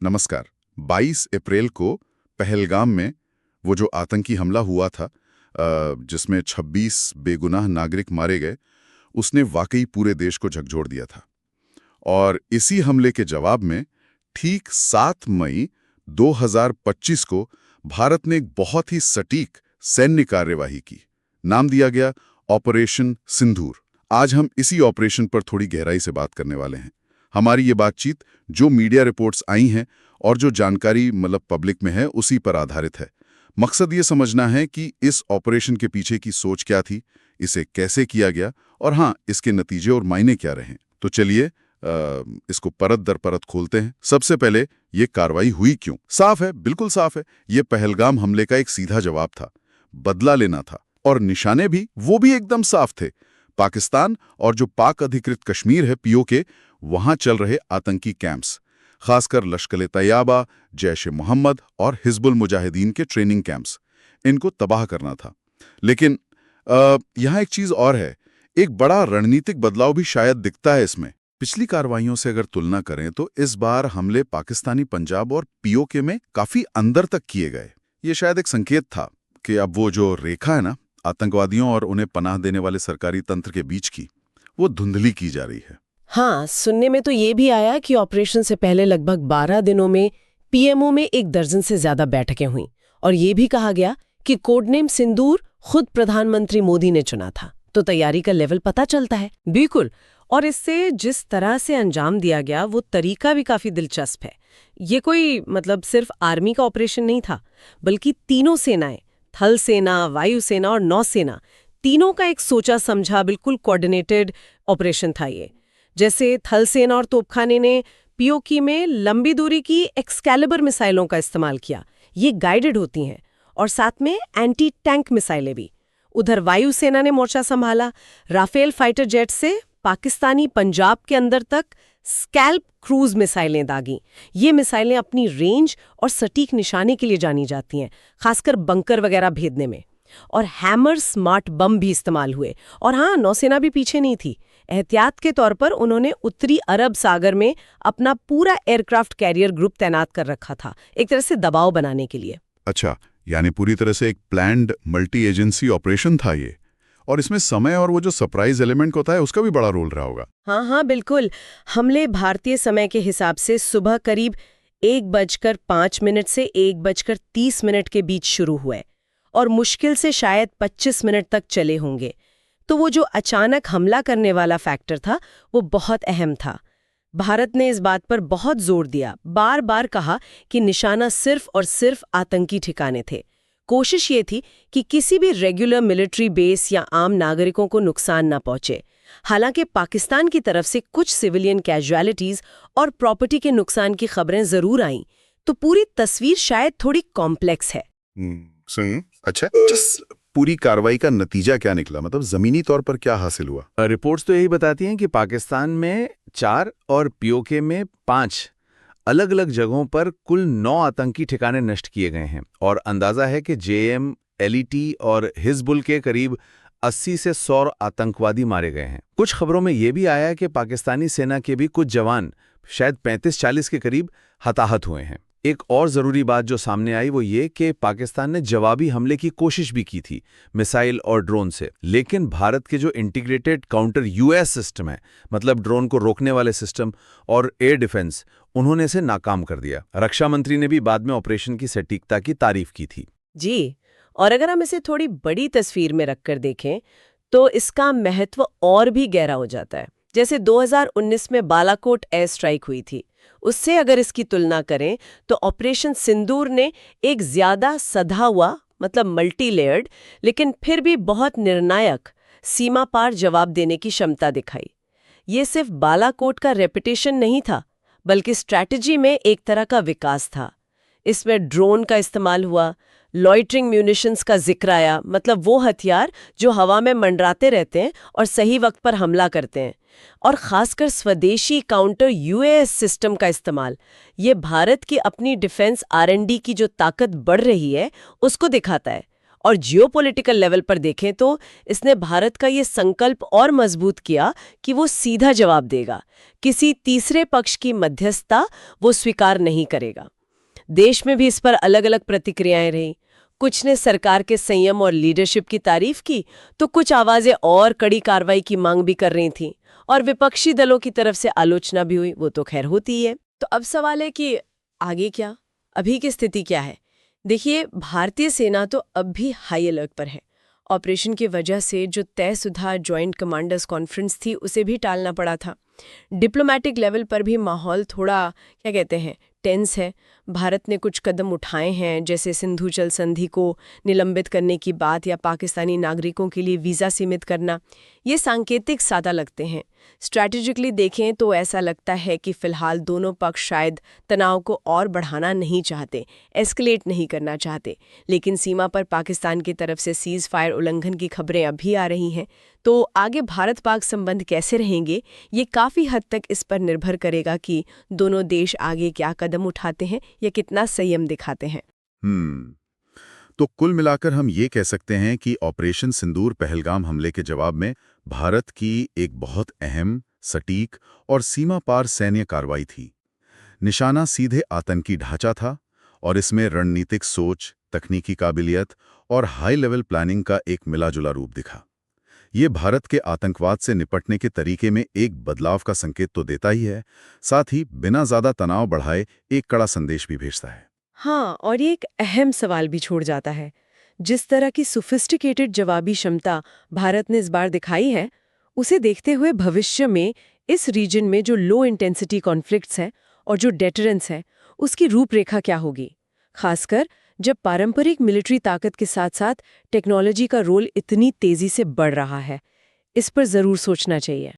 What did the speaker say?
नमस्कार। 22 अप्रैल को पहलगाम में वो जो आतंकी हमला हुआ था, जिसमें 26 बेगुनाह नागरिक मारे गए, उसने वाकई पूरे देश को झकझोर दिया था। और इसी हमले के जवाब में ठीक 7 मई 2025 को भारत ने एक बहुत ही सटीक सैन्य कार्यवाही की। नाम दिया गया ऑपरेशन सिंदूर। आज हम इसी ऑपरेशन पर थोड़ी गहराई से बात करने वाले हैं। हमारी ये बातचीत जो मीडिया रिपोर्ट्स आई हैं और जो जानकारी पब्लिक में है उसी पर आधारित है। मकसद ये समझना है कि इस ऑपरेशन के पीछे की सोच क्या थी, इसे कैसे किया गया और हाँ, इसके नतीजे और मायने क्या रहे। तो चलिए इसको परत दर परत खोलते हैं। सबसे पहले ये कार्रवाई हुई क्यों? साफ है, बिल्कुल साफ है। ये पहलगाम हमले का एक सीधा जवाब था, बदला लेना था। और निशाने भी वो भी एकदम साफ थे। पाकिस्तान और जो पाक अधिकृत कश्मीर है पीओके, वहां चल रहे आतंकी कैंप्स, खासकर लश्कर-ए-तैयबा, जैश-ए-मोहम्मद और हिजबुल मुजाहिदीन के ट्रेनिंग कैंप्स, इनको तबाह करना था। लेकिन यहाँ एक चीज और है, एक बड़ा रणनीतिक बदलाव भी शायद दिखता है इसमें। पिछली कार्रवाइयों से अगर तुलना करें तो इस बार हमले पाकिस्तानी पंजाब और पीओके में काफी अंदर तक किए गए। ये शायद एक संकेत था कि अब वो जो रेखा है ना, आतंकवादियों और उन्हें पनाह देने वाले सरकारी तंत्र के बीच की, वो धुंधली की जा रही है। हाँ, सुनने में तो ये भी आया कि ऑपरेशन से पहले लगभग 12 दिनों में पीएमओ में 1 दर्जन से ज्यादा बैठकें हुईं और ये भी कहा गया कि कोडनेम सिंदूर खुद प्रधानमंत्री मोदी ने चुना था। तो तैयारी का लेवल पता चलता है। बिल्कुल। और इससे जिस तरह से अंजाम दिया गया वो तरीका भी काफी दिलचस्प है। ये कोई सिर्फ आर्मी का ऑपरेशन नहीं था, बल्कि तीनों सेनाएं, थल सेना, वायुसेना और नौसेना, तीनों का एक सोचा समझा बिल्कुल कोऑर्डिनेटेड ऑपरेशन था ये। जैसे थल सेना और तोपखाने ने पीओके में लंबी दूरी की एक्सकैलिबर मिसाइलों का इस्तेमाल किया। ये गाइडेड होती हैं और साथ में एंटी टैंक मिसाइलें भी। उधर वायुसेना ने मोर्चा संभाला, राफेल फाइटर जेट से पाकिस्तानी पंजाब के अंदर तक स्कैल्प क्रूज मिसाइलें दागी। ये मिसाइलें अपनी रेंज और सटीक निशाने के लिए जानी जाती हैं, खासकर बंकर वगैरह भेदने में। और हैमर स्मार्ट बम भी इस्तेमाल हुए। और हाँ, नौसेना भी पीछे नहीं थी। एहतियात के तौर पर उन्होंने उत्तरी अरब सागर में अपना पूरा एयरक्राफ्ट कैरियर ग्रुप तैनात कर रखा था, एक तरह से दबाव बनाने के लिए। अच्छा, यानी पूरी तरह से एक प्लान्ड मल्टी एजेंसी ऑपरेशन था ये। और इसमें समय और वो जो सरप्राइज एलिमेंट होता है उसका भी बड़ा रोल रहा होगा। हाँ, बिल्कुल। हमले भारतीय समय के हिसाब से सुबह करीब 1:05 से 1:30 के बीच शुरू हुए और मुश्किल से शायद 25 मिनट तक चले होंगे। तो वो जो अचानक हमला करने वाला फैक्टर था वो बहुत अहम था। भारत ने इस बात पर बहुत जोर दिया, बार बार कहा कि निशाना सिर्फ और सिर्फ आतंकी ठिकाने थे। कोशिश ये थी कि किसी भी रेगुलर मिलिट्री बेस या आम नागरिकों को नुकसान ना पहुंचे। हालांकि पाकिस्तान की तरफ से कुछ सिविलियन कैजुअलिटीज और प्रॉपर्टी के नुकसान की खबरें जरूर आईं, तो पूरी तस्वीर शायद थोड़ी कॉम्प्लेक्स है। अच्छा, पूरी कार्रवाई का नतीजा क्या निकला? जमीनी तौर पर क्या हासिल हुआ? रिपोर्ट्स तो यही बताती हैं कि पाकिस्तान में 4 और पीओके में 5 अलग अलग जगहों पर कुल 9 आतंकी ठिकाने नष्ट किए गए हैं और अंदाजा है कि जेएम, एलईटी और हिजबुल के करीब 80 से 100 आतंकवादी मारे गए हैं। कुछ खबरों में यह भी आया कि पाकिस्तानी सेना के भी कुछ जवान, शायद 35-40 के करीब, हताहत हुए हैं। एक और जरूरी बात जो सामने आई वो ये कि पाकिस्तान ने जवाबी हमले की कोशिश भी की थी, मिसाइल और ड्रोन से। लेकिन भारत के जो इंटीग्रेटेड काउंटर यूएस सिस्टम है, ड्रोन को रोकने वाले सिस्टम और एयर डिफेंस, उन्होंने इसे नाकाम कर दिया। रक्षा मंत्री ने भी बाद में ऑपरेशन की सटीकता की तारीफ की थी। जी, और अगर हम इसे थोड़ी बड़ी तस्वीर में रखकर देखें तो इसका महत्व और भी गहरा हो जाता है। जैसे 2019 में बालाकोट एयर स्ट्राइक हुई थी, उससे अगर इसकी तुलना करें तो ऑपरेशन सिंदूर ने एक ज्यादा सधा हुआ, मल्टी लेयर्ड, लेकिन फिर भी बहुत निर्णायक, सीमा पार जवाब देने की क्षमता दिखाई। ये सिर्फ बालाकोट का रेपुटेशन नहीं था, बल्कि स्ट्रैटेजी में एक तरह का विकास था। इसमें ड्रोन का इस्तेमाल हुआ, लॉइटरिंग म्यूनिशंस का जिक्र आया, वो हथियार जो हवा में मंडराते रहते हैं और सही वक्त पर हमला करते हैं, और खासकर स्वदेशी काउंटर यूएस सिस्टम का इस्तेमाल। ये भारत की अपनी डिफेंस आरएनडी की जो ताकत बढ़ रही है उसको दिखाता है। और जियोपॉलिटिकल लेवल पर देखें तो इसने भारत का ये संकल्प और मजबूत किया कि वो सीधा जवाब देगा, किसी तीसरे पक्ष की मध्यस्थता वो स्वीकार नहीं करेगा। देश में भी इस पर अलग अलग प्रतिक्रियाएं रहीं। कुछ ने सरकार के संयम और लीडरशिप की तारीफ की, तो कुछ आवाजें और कड़ी कार्रवाई की मांग भी कर रही थीं, और विपक्षी दलों की तरफ से आलोचना भी हुई। वो तो खैर होती ही है। तो अब सवाल है कि आगे क्या, अभी की स्थिति क्या है? देखिए, भारतीय सेना तो अब भी हाई अलर्ट पर है। ऑपरेशन की वजह से जो तयशुदा जॉइंट कमांडर्स कॉन्फ्रेंस थी उसे भी टालना पड़ा था। डिप्लोमैटिक लेवल पर भी माहौल थोड़ा क्या कहते हैं टेंस है। भारत ने कुछ कदम उठाए हैं, जैसे सिंधु जल संधि को निलंबित करने की बात या पाकिस्तानी नागरिकों के लिए वीज़ा सीमित करना। ये सांकेतिक सादा लगते हैं। स्ट्रैटेजिकली देखें तो ऐसा लगता है कि फिलहाल दोनों पक्ष शायद तनाव को और बढ़ाना नहीं चाहते, एस्केलेट नहीं करना चाहते। लेकिन सीमा पर पाकिस्तान की तरफ से सीज फायर उल्लंघन की खबरें अभी आ रही हैं। तो आगे भारत पाक संबंध कैसे रहेंगे, ये काफ़ी हद तक इस पर निर्भर करेगा कि दोनों देश आगे क्या कदम उठाते हैं या कितना संयम दिखाते हैं। तो कुल मिलाकर हम ये कह सकते हैं कि ऑपरेशन सिंदूर पहलगाम हमले के जवाब में भारत की एक बहुत अहम, सटीक और सीमा पार सैन्य कार्रवाई थी। निशाना सीधे आतंकी ढांचा था और इसमें रणनीतिक सोच, तकनीकी काबिलियत और हाई लेवल प्लानिंग का एक मिला-जुला रूप दिखा। ये भारत के आतंकवाद से निपटने के तरीके में एक बदलाव का संकेत तो देता ही है, साथ ही बिना ज्यादा तनाव बढ़ाए एक कड़ा संदेश भी भेजता है। हाँ, और ये एक अहम सवाल भी छोड़ जाता है। जिस तरह की सोफिस्टिकेटेड जवाबी क्षमता भारत ने इस बार दिखाई है, उसे देखते हुए भविष्य में इस रीजन में जो लो इंटेंसिटी कॉन्फ्लिक्ट्स हैं और जो डेटरेंस है, उसकी रूपरेखा क्या होगी? खासकर जब पारंपरिक मिलिट्री ताकत के साथ साथ टेक्नोलॉजी का रोल इतनी तेजी से बढ़ रहा है। इस पर जरूर सोचना चाहिए।